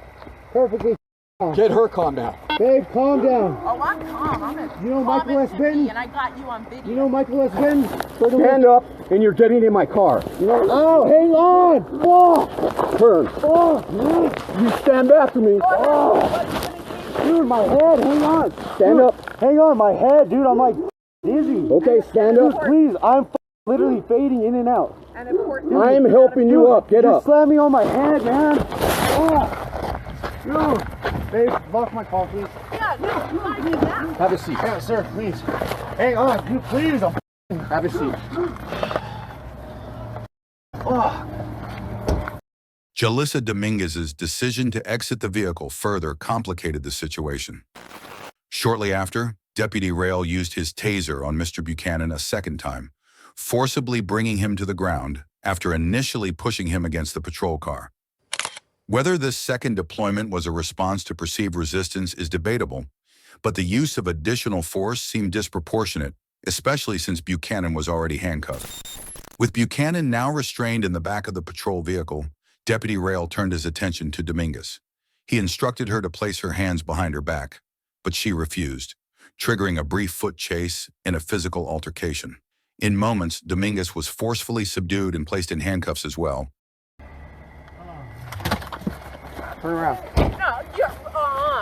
Perfectly calm. Get her calm down. Babe, calm down. Oh, I'm calm. I'm as You know calm Michael as S. can be, Benton? and I got you on video. You know Michael S. Benton? Stand up, and you're getting in my car. You know, oh, hang on. Oh, Turn. oh, You stand back to me. dude, my head. Hang on. Stand Dude, up. Hang on, my head, dude. I'm like dizzy. Okay, stand Dude, up. please. I'm literally fading in and out. And of course, I am helping you up. Get You up. slammed me on my head, man. Oh, dude. Babe, lock my car, please. yeah, no, you gotta do that. Have a seat. Yeah, sir, please. Hang on, dude, please. I'm Have a seat. oh. Jalissa Dominguez's decision to exit the vehicle further complicated the situation. Shortly after, Deputy Rail used his taser on Mr. Buchanan a second time, forcibly bringing him to the ground after initially pushing him against the patrol car. Whether this second deployment was a response to perceived resistance is debatable, but the use of additional force seemed disproportionate, especially since Buchanan was already handcuffed. With Buchanan now restrained in the back of the patrol vehicle, Deputy Rail turned his attention to Dominguez. He instructed her to place her hands behind her back, but she refused, triggering a brief foot chase and a physical altercation. In moments, Dominguez was forcefully subdued and placed in handcuffs as well. Turn around. No, you're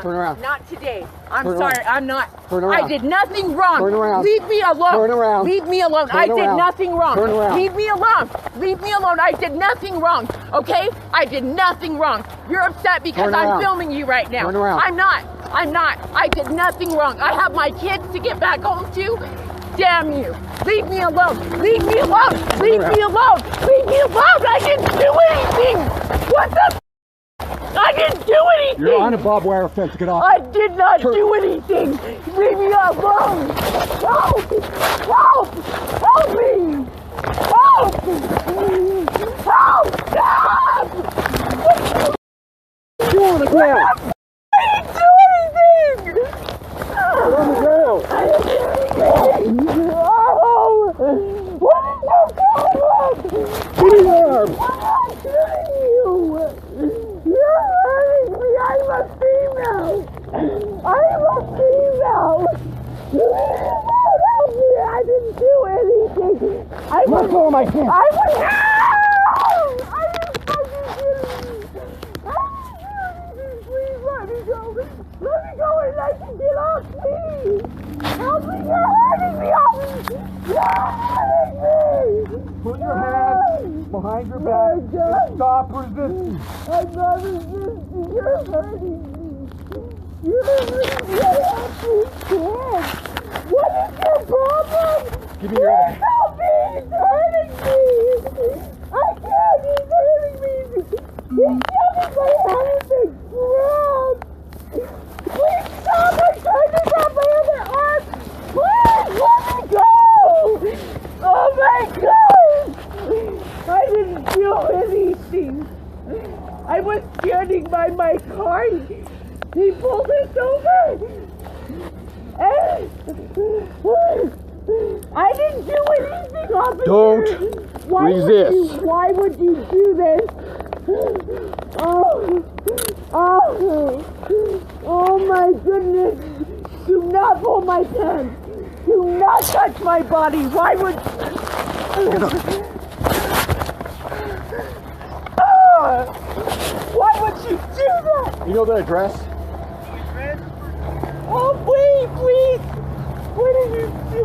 Turn around. Not today. I'm Turn sorry. around. I'm not. Turn around. I did nothing wrong. Turn around. Leave me alone. Turn around. Leave me alone. Turn I did around. nothing wrong. Turn around. Leave me alone. Leave me alone. I did nothing wrong. Okay? I did nothing wrong. You're upset because Turn I'm around. filming you right now. Turn around. I'm not. I'm not. I did nothing wrong. I have my kids to get back home to. Damn you. Leave me alone. Leave me alone. Leave me alone. Leave me alone. I didn't do anything. What the? I didn't do anything. You're on a barbed wire fence. Get off. I did not do anything. Leave me alone. Help! Help! Help me! Help! Help! Help! hand. I didn't do anything! Get on the ground. Oh! What is your problem? Give me your arm. I'm not shooting you! You're hurting me! I'm a female! I'm a female! You help me! I didn't do anything! Let go of my hand. I was... I didn't fucking do anything! I didn't do anything! Please let me go! Let me go and I can get off, please! Help me! You're hurting me! You're hurting me! Put your hands behind your back. Stop resisting. I'm not resisting. You're hurting me. You're hurting me. I have to stand. What is your problem? Give me your hand. Help me. He's hurting me. I can't. He's hurting me. He's shoving my hand in the ground. Please stop. I'm trying to grab my other arm. Please let me go. Oh my God. I didn't do anything. I was standing by my car. He pulled us over. I didn't do anything, officer. Don't resist. Why would you do this? Oh my goodness. Do not pull my pants. Do not touch my body. Why would... Why would you do that? You know the address? Oh, please, please. What did you do?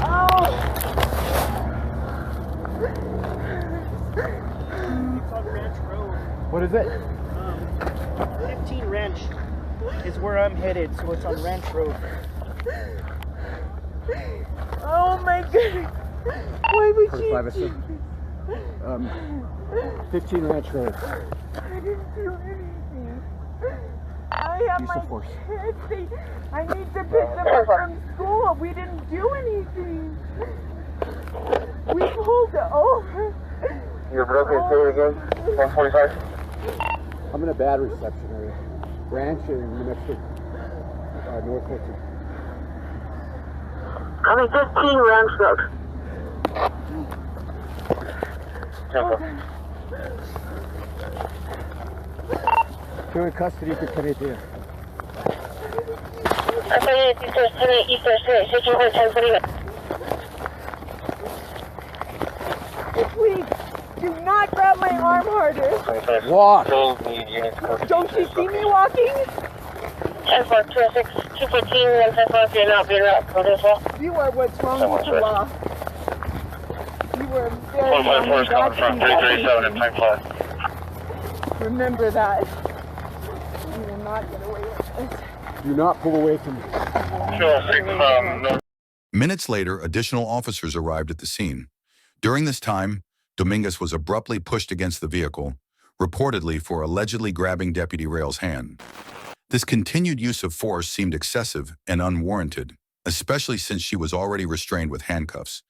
Oh. It's on Ranch Road. What is it? 15 Ranch is where I'm headed, so it's on Ranch Road. Oh my goodness. Why would you 15 Ranch Road. I didn't do anything. I have Use my of force. kids. I need to pick them up from school. We didn't do anything. We pulled over. You're broken. Say it again. 145. I'm in a bad reception area. Ranch in New Mexico, North Mexico. I'm in 15 Ranch Road. You're in custody for Canadian. I'm sorry, it's East Coast, 1041. Please, do not grab my arm harder. Walk. Don't you see me walking? 10-4-206, 214, 154, you're not being out for this one. You are what's wrong with the law. You were very 154 is coming from 337 at 10-5. Remember that. You will not get away with this. Do not pull away from me. Minutes later, additional officers arrived at the scene. During this time, Dominguez was abruptly pushed against the vehicle, reportedly for allegedly grabbing Deputy Rail's hand. This continued use of force seemed excessive and unwarranted, especially since she was already restrained with handcuffs,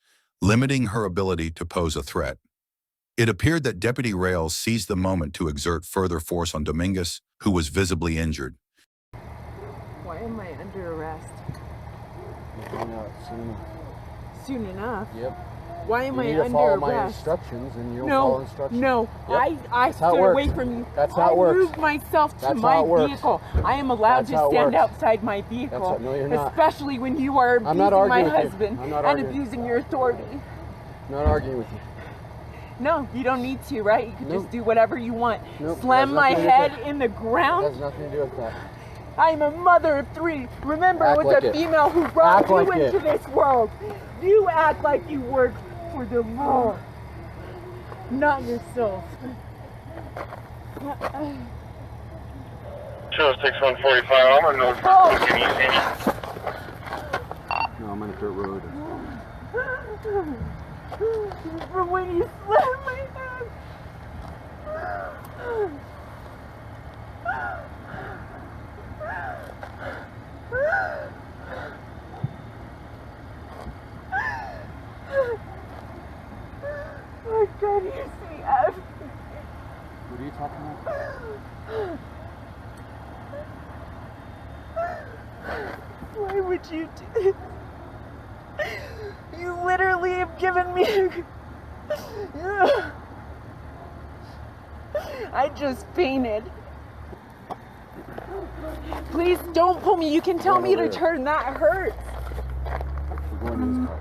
limiting her ability to pose a threat. It appeared that Deputy Rail seized the moment to exert further force on Dominguez, who was visibly injured. Why am I under arrest? Soon. Soon enough? Yep. Why am you I need to under follow arrest? my instructions, and you don't follow instructions. No, Yep. I That's how it stood works. away from you. That's how it works. I moved myself to That's my how it works. vehicle. I am allowed That's how to it stand works. outside my vehicle. No, you're not. Especially when you are I'm abusing not my arguing with you. husband I'm not and arguing. abusing your authority. I'm not arguing with you. No, you don't need to, right? You can Nope. just do whatever you want. Nope, Slam has my nothing to do head with in the ground. It has nothing to do with that. I'm a mother of 3. Remember, Act it was like a it. female who brought Act you like into it. this world. You act like you work for the law, not yourself. 206-145, I'm on North Mexico. No, I'm on a dirt road. From when you slammed my head. Oh God, you see everything. What are you talking about? Why would you do? You literally have given me. I just fainted. Please don't pull me. You can tell me to turn. That hurts. We're going to his car.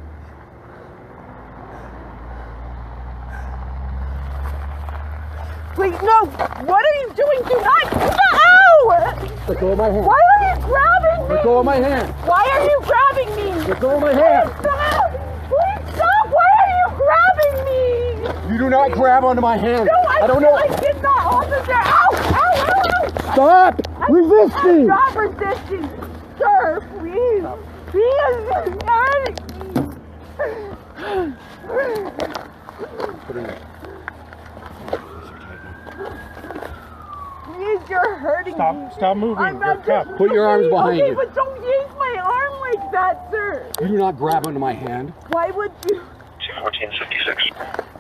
Please, no! What are you doing? Do not! Ow! Let go of my hand. Why are you grabbing me? Let go of my hand. Why are you grabbing me? Let go of my hand. Please stop! Please stop! Why are you grabbing me? You do not grab onto my hand. No, I don't know. I did not, officer! Ow! Ow! Ow! Ow! Stop resisting! I'm not resisting! Sir, please! Please! Put it in. Please, you're hurting me. Stop moving. I'm not just Put your arms behind okay, you. but don't use my arm like that, sir. You do not grab onto my hand. Why would you? 1456.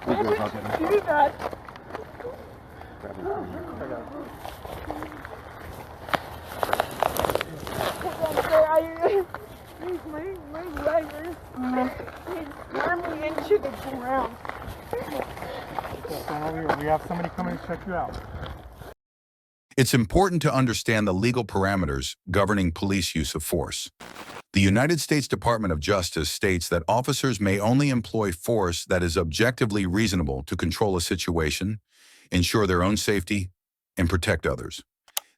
Why would you do that? Hold on, sir. Please, my leg hurts. Please, slam me into the ground. Stand over here. We have somebody coming to check you out. It's important to understand the legal parameters governing police use of force. The United States Department of Justice states that officers may only employ force that is objectively reasonable to control a situation, ensure their own safety, and protect others.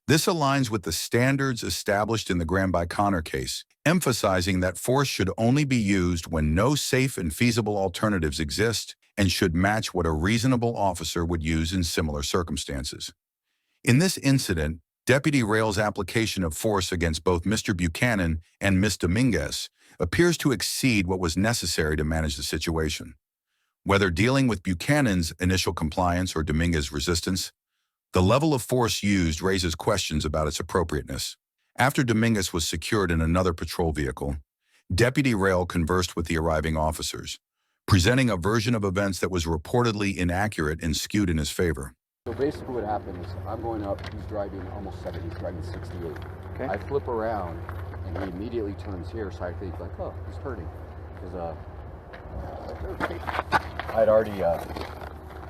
This aligns with the standards established in the Graham v. Connor case, emphasizing that force should only be used when no safe and feasible alternatives exist and should match what a reasonable officer would use in similar circumstances. In this incident, Deputy Rail's application of force against both Mr. Buchanan and Ms. Dominguez appears to exceed what was necessary to manage the situation. Whether dealing with Buchanan's initial compliance or Dominguez's resistance, the level of force used raises questions about its appropriateness. After Dominguez was secured in another patrol vehicle, Deputy Rail conversed with the arriving officers, presenting a version of events that was reportedly inaccurate and skewed in his favor. So basically what happened is I'm going up, he's driving almost 70, he's driving 68. Okay. I flip around and he immediately turns here, so I think like, oh, he's hurting. Because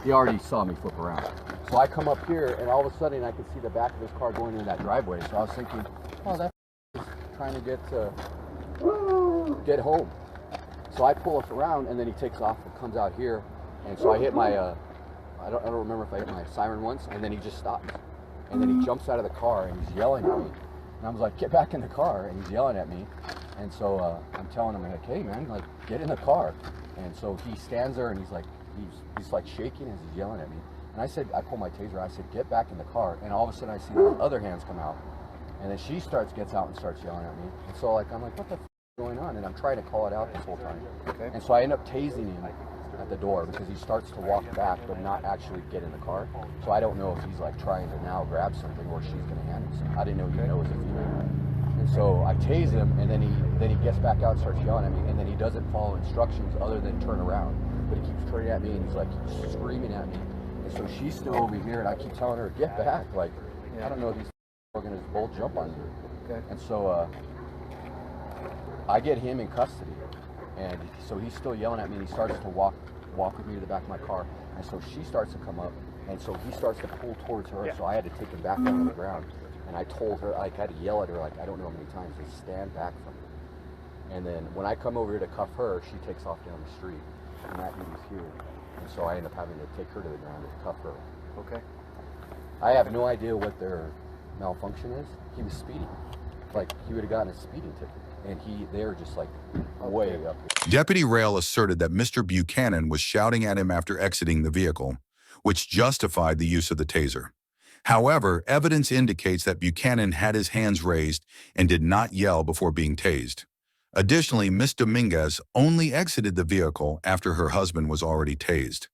he already saw me flip around. So I come up here and all of a sudden I can see the back of his car going into that driveway. So I was thinking, oh, that is trying to get home. So I pull us around and then he takes off and comes out here. And so I hit my, I don't remember if I hit my siren once, and then he just stops. And then he jumps out of the car and he's yelling at me. And I was like, get back in the car, and he's yelling at me. And so I'm telling him, like, hey man, like, get in the car. And so he stands there and he's like shaking as he's yelling at me. And I said, I pull my taser, I said, get back in the car. And all of a sudden I see the other hands come out. And then she gets out and starts yelling at me. And so like, I'm like, what the f is going on? And I'm trying to call it out this whole time. Okay. And so I end up tasing him at the door because he starts to walk back but not actually get in the car. So I don't know if he's like trying to now grab something or she's going to hand him something. I didn't know he was a female. And so I tase him and then he gets back out and starts yelling at me, and then he doesn't follow instructions other than turn around. But he keeps turning at me and he's like screaming at me. And so she's still over here and I keep telling her, get back. Like, I don't know if these are going to both jump on you. Okay. And so I get him in custody. And so he's still yelling at me and he starts to walk with me to the back of my car. And so she starts to come up and so he starts to pull towards her. So I had to take him back down to the ground. And I told her, like, I had to yell at her, like, I don't know how many times, to stand back from me. And then when I come over here to cuff her, she takes off down the street. And that dude's here. And so I end up having to take her to the ground and cuff her. Okay. I have no idea what their malfunction is. He was speeding. Like, he would have gotten a speeding ticket. And they were just like way up here. Deputy Rail asserted that Mr. Buchanan was shouting at him after exiting the vehicle, which justified the use of the taser. However, evidence indicates that Buchanan had his hands raised and did not yell before being tased. Additionally, Ms. Dominguez only exited the vehicle after her husband was already tased.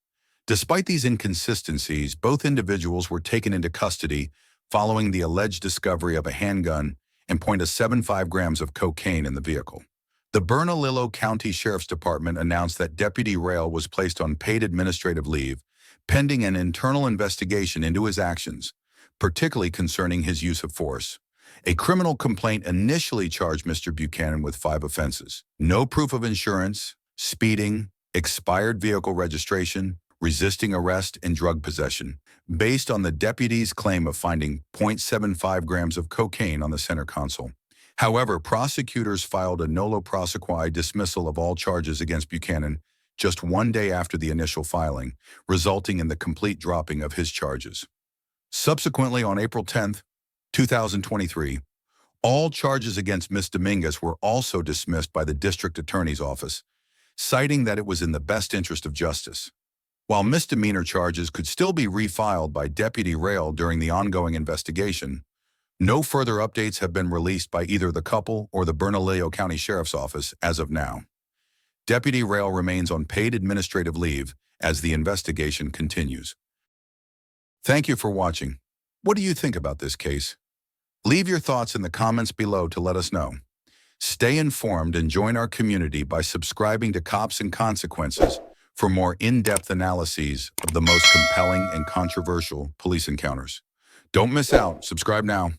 Despite these inconsistencies, both individuals were taken into custody following the alleged discovery of a handgun and .75 grams of cocaine in the vehicle. The Bernalillo County Sheriff's Department announced that Deputy Rail was placed on paid administrative leave, pending an internal investigation into his actions, particularly concerning his use of force. A criminal complaint initially charged Mr. Buchanan with 5 offenses: no proof of insurance, speeding, expired vehicle registration, resisting arrest, and drug possession, based on the deputy's claim of finding 0.75 grams of cocaine on the center console. However, prosecutors filed a nolo prosequi dismissal of all charges against Buchanan just 1 day after the initial filing, resulting in the complete dropping of his charges. Subsequently, on April 10, 2023, all charges against Ms. Dominguez were also dismissed by the District Attorney's Office, citing that it was in the best interest of justice. While misdemeanor charges could still be refiled by Deputy Rail during the ongoing investigation, no further updates have been released by either the couple or the Bernalillo County Sheriff's Office as of now. Deputy Rail remains on paid administrative leave as the investigation continues. Thank you for watching. What do you think about this case? Leave your thoughts in the comments below to let us know. Stay informed and join our community by subscribing to Cops and Consequences for more in-depth analyses of the most compelling and controversial police encounters. Don't miss out. Subscribe now.